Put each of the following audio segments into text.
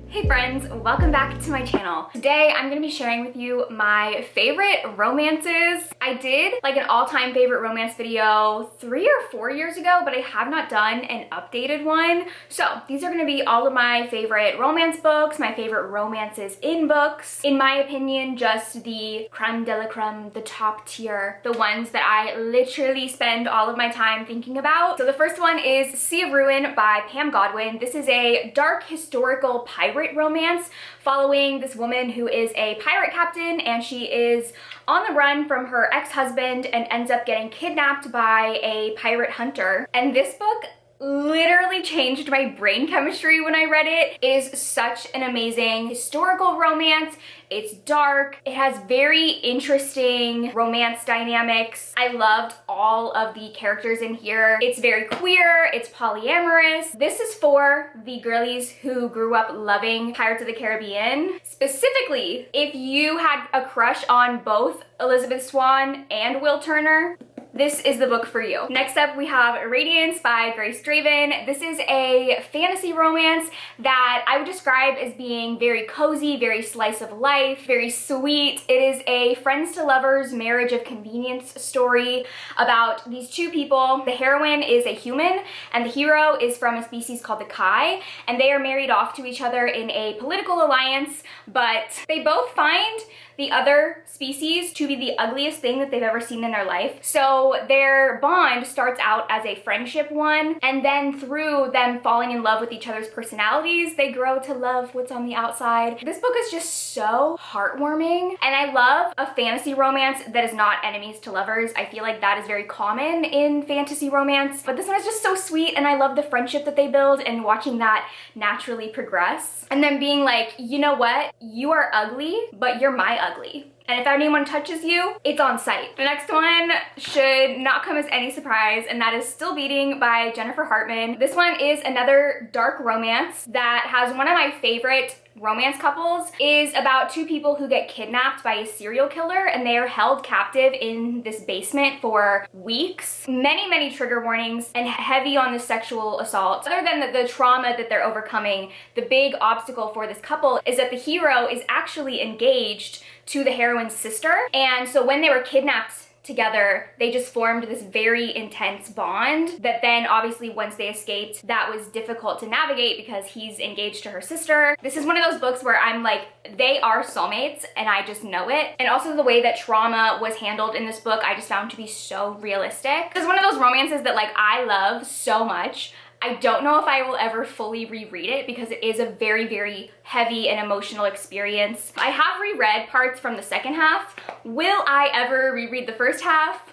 Hey friends, welcome back to my channel. Today I'm gonna be sharing with you my favorite romances. I did like an all-time favorite romance video 3 or 4 years ago, but I have not done an updated one. So these are gonna be all of my favorite romance books, my favorite romances in books. In my opinion, just the creme de la creme, the top tier, the ones that I literally spend all of my time thinking about. So the first one is Sea of Ruin by Pam Godwin. This is a dark historical pirate romance following this woman who is a pirate captain, and she is on the run from her ex-husband and ends up getting kidnapped by a pirate hunter. And this book literally changed my brain chemistry when I read it. It is such an amazing historical romance. It's dark. It has very interesting romance dynamics. I loved all of the characters in here. It's very queer. It's polyamorous. This is for the girlies who grew up loving Pirates of the Caribbean. Specifically, if you had a crush on both Elizabeth Swann and Will Turner, this is the book for you. Next up, we have Radiance by Grace Draven. This is a fantasy romance that I would describe as being very cozy, very slice of life, very sweet. It is a friends to lovers marriage of convenience story about these two people. The heroine is a human and the hero is from a species called the Kai, and they are married off to each other in a political alliance, but they both find the other species to be the ugliest thing that they've ever seen in their life. So their bond starts out as a friendship one, and then through them falling in love with each other's personalities, they grow to love what's on the outside. This book is just so heartwarming, and I love a fantasy romance that is not enemies to lovers. I feel like that is very common in fantasy romance, but this one is just so sweet, and I love the friendship that they build and watching that naturally progress. And then being like, you know what? You are ugly, but you're my ugly. And if anyone touches you, it's on sight. The next one should not come as any surprise, and that is Still Beating by Jennifer Hartman. This one is another dark romance that has one of my favorite romance couples. Is about two people who get kidnapped by a serial killer, and they are held captive in this basement for weeks. Many trigger warnings and heavy on the sexual assault. Other than the trauma that they're overcoming, the big obstacle for this couple is that the hero is actually engaged to the heroine's sister. And so when they were kidnapped together, they just formed this very intense bond that then obviously once they escaped, that was difficult to navigate because he's engaged to her sister. This is one of those books where I'm like, they are soulmates and I just know it. And also the way that trauma was handled in this book, I just found to be so realistic. This is one of those romances that like I love so much. I don't know if I will ever fully reread it because it is a very heavy and emotional experience. I have reread parts from the second half. Will I ever reread the first half?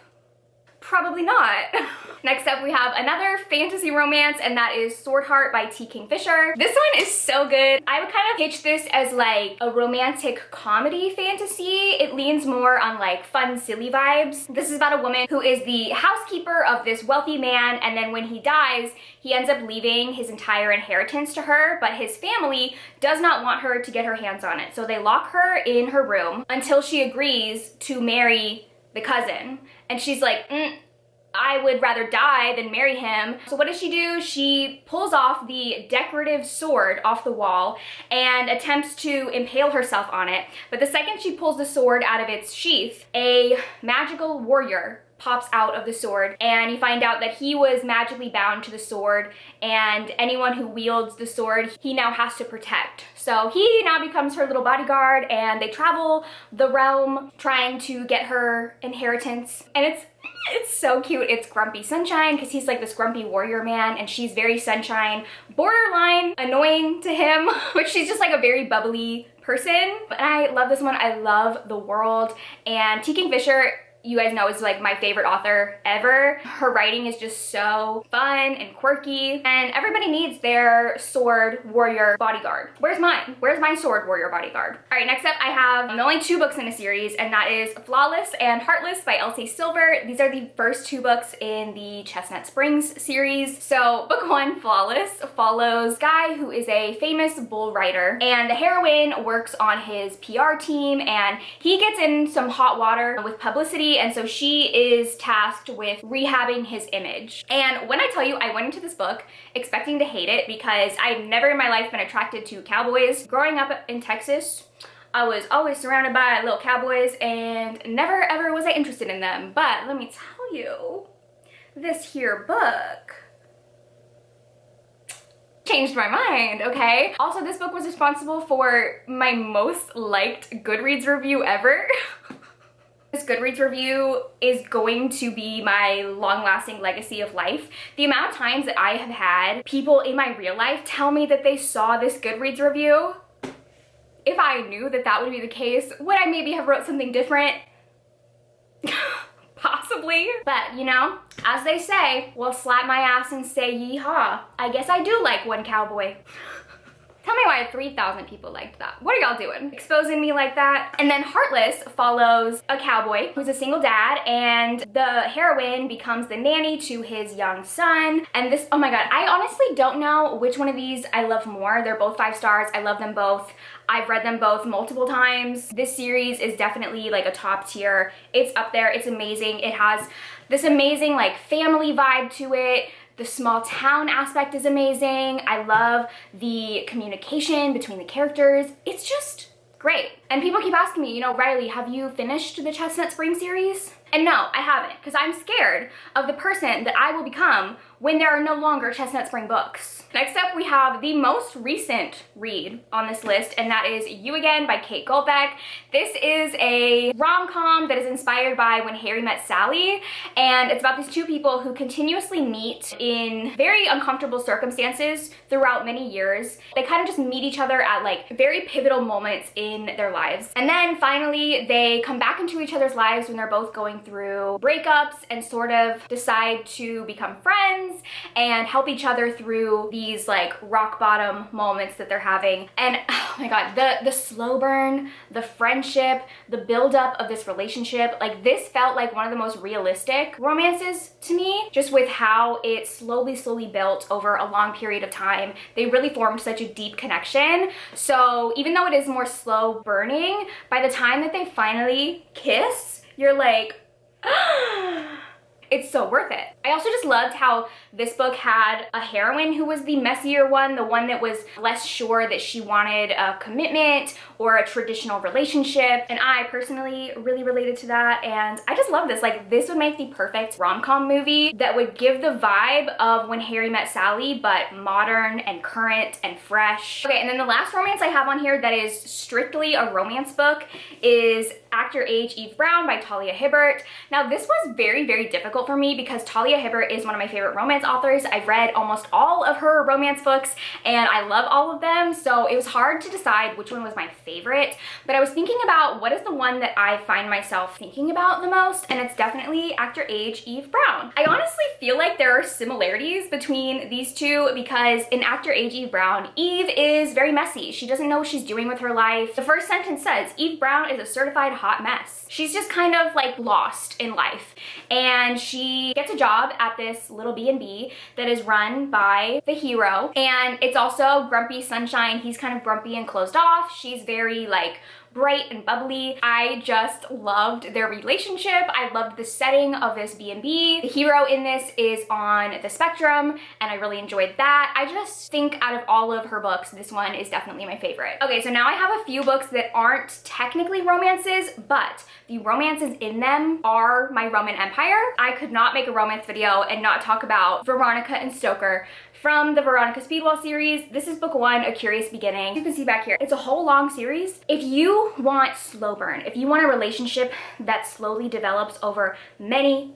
Probably not. Next up, we have another fantasy romance, and that is Sword Heart by T. Kingfisher. This one is so good. I would kind of pitch this as like a romantic comedy fantasy. It leans more on like fun, silly vibes. This is about a woman who is the housekeeper of this wealthy man, and then when he dies, he ends up leaving his entire inheritance to her, but his family does not want her to get her hands on it. So they lock her in her room until she agrees to marry the cousin. And she's like, I would rather die than marry him. So what does she do? She pulls off the decorative sword off the wall and attempts to impale herself on it. But the second she pulls the sword out of its sheath, a magical warrior pops out of the sword, and you find out that he was magically bound to the sword, and anyone who wields the sword, he now has to protect. So he now becomes her little bodyguard, and they travel the realm trying to get her inheritance. And it's so cute. It's Grumpy Sunshine because he's like this grumpy warrior man, and she's very sunshine, borderline annoying to him, but she's just like a very bubbly person. But I love this one. I love the world, and T. Kingfisher, you guys know, is like my favorite author ever. Her writing is just so fun and quirky, and everybody needs their sword warrior bodyguard. Where's mine? Where's my sword warrior bodyguard? All right, next up I have only 2 books in a series, and that is Flawless and Heartless by Elsie Silver. These are the first 2 books in the Chestnut Springs series. So book 1, Flawless, follows Guy, who is a famous bull rider, and the heroine works on his PR team, and he gets in some hot water with publicity celebrity, and so she is tasked with rehabbing his image. And when I tell you, I went into this book expecting to hate it because I've never in my life been attracted to cowboys. Growing up in Texas, I was always surrounded by little cowboys and never ever was I interested in them. But let me tell you, this here book changed my mind, okay? Also, this book was responsible for my most liked Goodreads review ever. This Goodreads review is going to be my long-lasting legacy of life. The amount of times that I have had people in my real life tell me that they saw this Goodreads review, if I knew that that would be the case, would I maybe have wrote something different? Possibly. But, you know, as they say, well, slap my ass and say yeehaw. I guess I do like one cowboy. Tell me why 3,000 people liked that. What are y'all doing? Exposing me like that? And then Heartless follows a cowboy who's a single dad, and the heroine becomes the nanny to his young son. And this, oh my God, I honestly don't know which one of these I love more. They're both 5 stars. I love them both. I've read them both multiple times. This series is definitely like a top tier. It's up there. It's amazing. It has this amazing like family vibe to it. The small town aspect is amazing. I love the communication between the characters. It's just great. And people keep asking me, you know, Riley, have you finished the Chestnut Spring series? And no, I haven't, because I'm scared of the person that I will become when there are no longer Chestnut Spring books. Next up, we have the most recent read on this list, and that is You Again by Kate Goldbeck. This is a rom-com that is inspired by When Harry Met Sally, and it's about these two people who continuously meet in very uncomfortable circumstances throughout many years. They kind of just meet each other at like very pivotal moments in their lives. And then finally, they come back into each other's lives when they're both going through breakups and sort of decide to become friends and help each other through these like rock bottom moments that they're having. And oh my God, the slow burn, the friendship, the buildup of this relationship, like this felt like one of the most realistic romances to me, just with how it slowly built over a long period of time. They really formed such a deep connection. So even though it is more slow burning, by the time that they finally kiss, you're like, it's so worth it. I also just loved how this book had a heroine who was the messier one, the one that was less sure that she wanted a commitment or a traditional relationship. And I personally really related to that. And I just love this. Like, this would make the perfect rom-com movie that would give the vibe of When Harry Met Sally, but modern and current and fresh. Okay, and then the last romance I have on here that is strictly a romance book is Actor Age Eve Brown by Talia Hibbert. Now, this was very difficult for me because Talia Hibbert is one of my favorite romance authors. I've read almost all of her romance books and I love all of them, so it was hard to decide which one was my favorite. But I was thinking about what is the one that I find myself thinking about the most, and it's definitely Actor Age Eve Brown. I honestly feel like there are similarities between these two because in Actor Age Eve Brown, Eve is very messy. She doesn't know what she's doing with her life. The first sentence says, Eve Brown is a certified hot mess. She's just kind of like lost in life, and she gets a job at this little B&B that is run by the hero, and it's also Grumpy Sunshine. He's kind of grumpy and closed off. She's very like bright and bubbly. I just loved their relationship. I loved the setting of this B&B. The hero in this is on the spectrum, and I really enjoyed that. I just think out of all of her books, this one is definitely my favorite. Okay, so now I have a few books that aren't technically romances, but the romances in them are my Roman Empire. I could not make a romance video and not talk about Veronica and Stoker from the Veronica Speedwell series. This is book 1, A Curious Beginning. You can see back here, it's a whole long series. If you want slow burn, if you want a relationship that slowly develops over many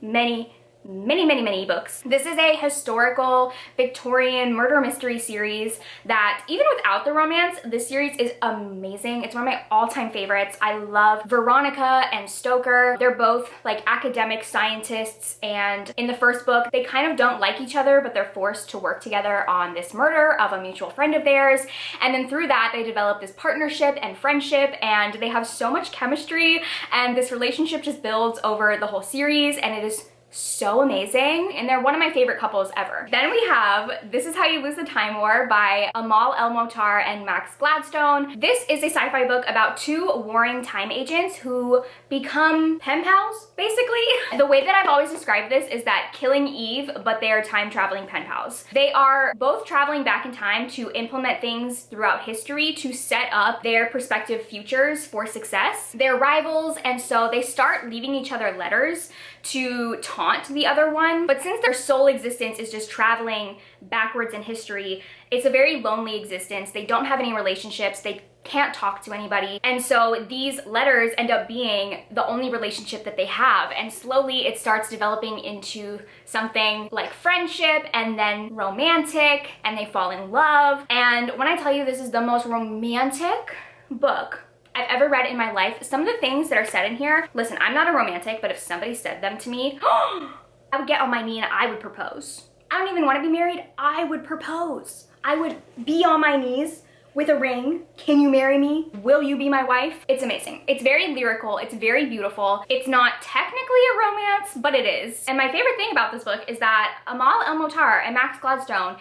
books. This is a historical Victorian murder mystery series that even without the romance, this series is amazing. It's one of my all-time favorites. I love Veronica and Stoker. They're both like academic scientists, and in the first book, they kind of don't like each other, but they're forced to work together on this murder of a mutual friend of theirs. And then through that, they develop this partnership and friendship, and they have so much chemistry, and this relationship just builds over the whole series, and it is so amazing, and they're one of my favorite couples ever. Then we have This Is How You Lose the Time War by Amal El-Mohtar and Max Gladstone. This is a sci-fi book about two warring time agents who become pen pals, basically. The way that I've always described this is that Killing Eve, but they are time traveling pen pals. They are both traveling back in time to implement things throughout history to set up their prospective futures for success. They're rivals, and so they start leaving each other letters to taunt the other one. But since their sole existence is just traveling backwards in history, it's a very lonely existence. They don't have any relationships. They can't talk to anybody. And so these letters end up being the only relationship that they have. And slowly it starts developing into something like friendship and then romantic, and they fall in love. And when I tell you this is the most romantic book I've ever read in my life, some of the things that are said in here, listen, I'm not a romantic, but if somebody said them to me, I would get on my knee and I would propose. I don't even want to be married. I would propose. I would be on my knees with a ring. Can you marry me? Will you be my wife? It's amazing. It's very lyrical. It's very beautiful. It's not technically a romance, but it is. And my favorite thing about this book is that Amal El-Mohtar and Max Gladstone,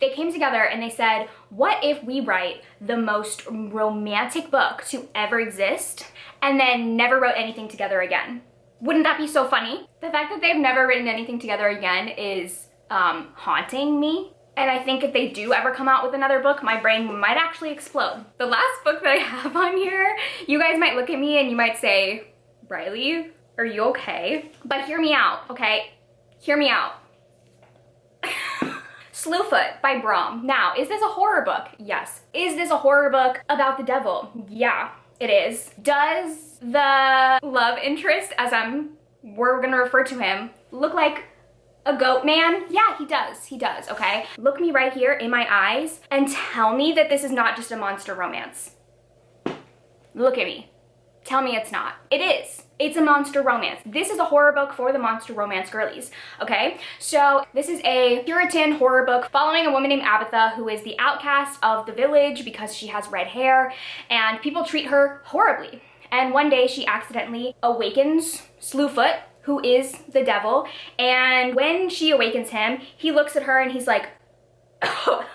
they came together and they said, what if we write the most romantic book to ever exist and then never wrote anything together again? Wouldn't that be so funny? The fact that they've never written anything together again is haunting me. And I think if they do ever come out with another book, my brain might actually explode. The last book that I have on here, you guys might look at me and you might say, Briley, are you okay? But hear me out, okay? Hear me out. Slooh Foot by Brahm. Now, is this a horror book? Yes. Is this a horror book about the devil? Yeah, it is. Does the love interest, as we're gonna refer to him, look like a goat man? Yeah, he does, okay? Look me right here in my eyes and tell me that this is not just a monster romance. Look at me. Tell me it's not. It is. It's a monster romance. This is a horror book for the monster romance girlies, okay? So this is a Puritan horror book following a woman named Abatha, who is the outcast of the village because she has red hair and people treat her horribly. And one day she accidentally awakens Slooh Foot, who is the devil, and when she awakens him, he looks at her and he's like, I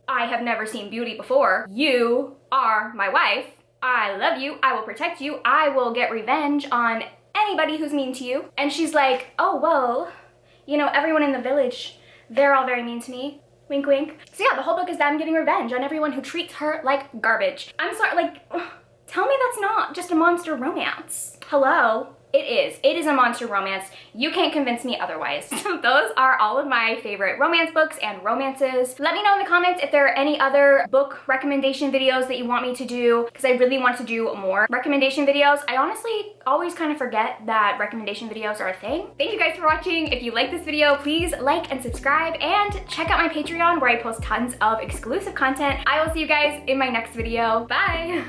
have never seen beauty before. You are my wife. I love you, I will protect you, I will get revenge on anybody who's mean to you. And she's like, oh, well, you know, everyone in the village, they're all very mean to me. Wink, wink. So yeah, the whole book is them getting revenge on everyone who treats her like garbage. I'm sorry, like, tell me that's not just a monster romance. Hello? It is. It is a monster romance. You can't convince me otherwise. Those are all of my favorite romance books and romances. Let me know in the comments if there are any other book recommendation videos that you want me to do, because I really want to do more recommendation videos. I honestly always kind of forget that recommendation videos are a thing. Thank you guys for watching. If you like this video, please like and subscribe and check out my Patreon where I post tons of exclusive content. I will see you guys in my next video. Bye!